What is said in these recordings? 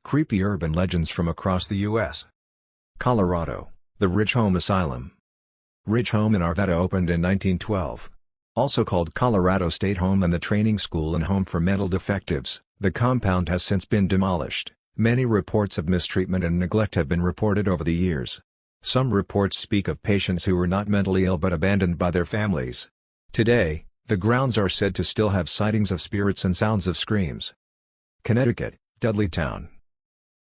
Creepy urban legends from across the U.S. Colorado, the Ridge Home Asylum. Ridge Home in Arvada opened in 1912. Also called Colorado State Home and the Training School and Home for Mental Defectives, the compound has since been demolished. Many reports of mistreatment and neglect have been reported over the years. Some reports speak of patients who were not mentally ill but abandoned by their families. Today, the grounds are said to still have sightings of spirits and sounds of screams. Connecticut, Dudleytown.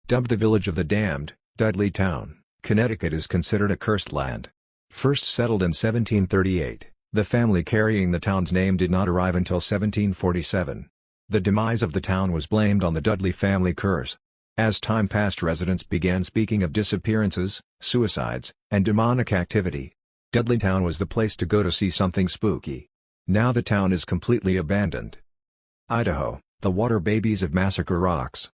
Dubbed the Village of the Damned, Dudleytown, Connecticut is considered a cursed land. First settled in 1738, the family carrying the town's name did not arrive until 1747. The demise of the town was blamed on the Dudley family curse. As time passed, residents began speaking of disappearances, suicides, and demonic activity. Dudleytown was the place to go to see something spooky. Now the town is completely abandoned. Idaho, the Water Babies of Massacre Rocks.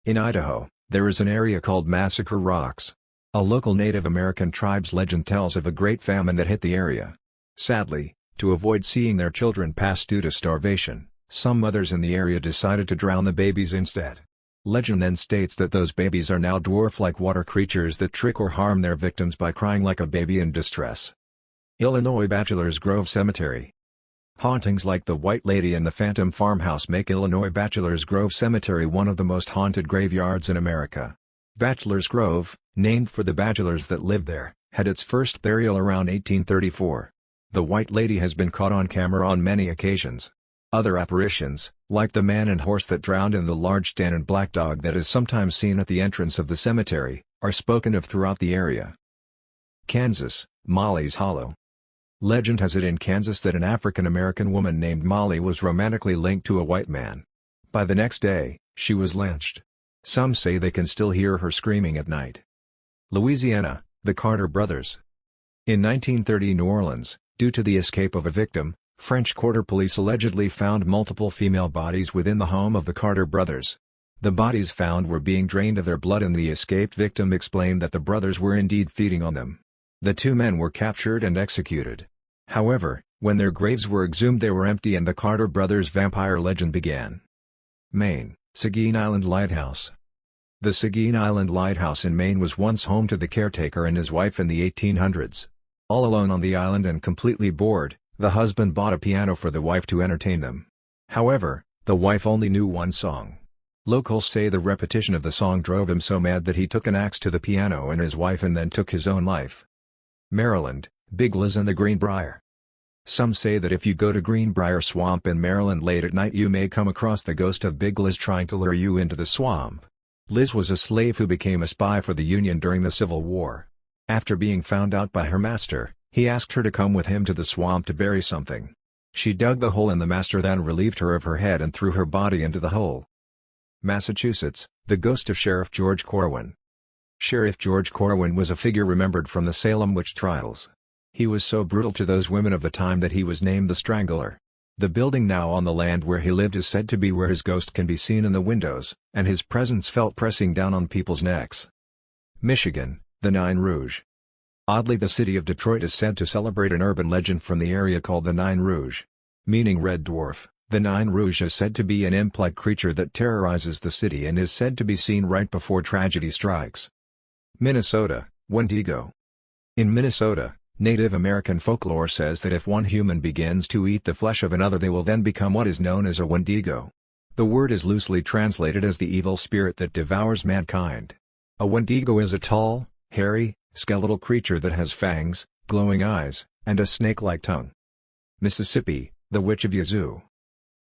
In Idaho, there is an area called Massacre Rocks. A local Native American tribe's legend tells of a great famine that hit the area. Sadly, to avoid seeing their children pass due to starvation, some mothers in the area decided to drown the babies instead. Legend then states that those babies are now dwarf-like water creatures that trick or harm their victims by crying like a baby in distress. Illinois Bachelor's Grove Cemetery. Hauntings like the White Lady and the Phantom Farmhouse make Illinois Bachelor's Grove Cemetery one of the most haunted graveyards in America. Bachelor's Grove, named for the bachelors that lived there, had its first burial around 1834. The White Lady has been caught on camera on many occasions. Other apparitions, like the man and horse that drowned in the large den and black dog that is sometimes seen at the entrance of the cemetery, are spoken of throughout the area. Kansas, Molly's Hollow. Legend has it in Kansas that an African-American woman named Molly was romantically linked to a white man. By the next day, she was lynched. Some say they can still hear her screaming at night. Louisiana, the Carter Brothers. In 1930 New Orleans, due to the escape of a victim, French Quarter police allegedly found multiple female bodies within the home of the Carter brothers. The bodies found were being drained of their blood and the escaped victim explained that the brothers were indeed feeding on them. The two men were captured and executed. However, when their graves were exhumed they were empty and the Carter brothers' vampire legend began. Maine, Seguin Island Lighthouse. The Seguin Island Lighthouse in Maine was once home to the caretaker and his wife in the 1800s. All alone on the island and completely bored, the husband bought a piano for the wife to entertain them. However, the wife only knew one song. Locals say the repetition of the song drove him so mad that he took an axe to the piano and his wife and then took his own life. Maryland, Big Liz and the Greenbrier. Some say that if you go to Greenbrier Swamp in Maryland late at night you may come across the ghost of Big Liz trying to lure you into the swamp. Liz was a slave who became a spy for the Union during the Civil War. After being found out by her master, he asked her to come with him to the swamp to bury something. She dug the hole and the master then relieved her of her head and threw her body into the hole. Massachusetts, the ghost of Sheriff George Corwin. Sheriff George Corwin was a figure remembered from the Salem witch trials. He was so brutal to those women of the time that he was named the Strangler. The building now on the land where he lived is said to be where his ghost can be seen in the windows, and his presence felt pressing down on people's necks. Michigan, the Nine Rouge. Oddly, the city of Detroit is said to celebrate an urban legend from the area called the Nine Rouge. Meaning Red Dwarf, the Nine Rouge is said to be an imp-like creature that terrorizes the city and is said to be seen right before tragedy strikes. Minnesota, Wendigo. In Minnesota, Native American folklore says that if one human begins to eat the flesh of another they will then become what is known as a Wendigo. The word is loosely translated as the evil spirit that devours mankind. A Wendigo is a tall, hairy, skeletal creature that has fangs, glowing eyes, and a snake-like tongue. Mississippi, the Witch of Yazoo.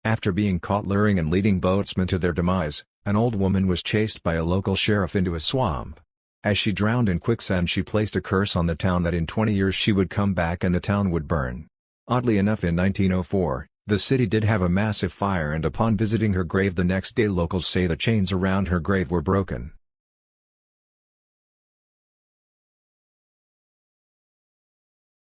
After being caught luring and leading boatsmen to their demise, an old woman was chased by a local sheriff into a swamp. As she drowned in quicksand she placed a curse on the town that in 20 years she would come back and the town would burn. Oddly enough, in 1904, the city did have a massive fire and upon visiting her grave the next day locals say the chains around her grave were broken.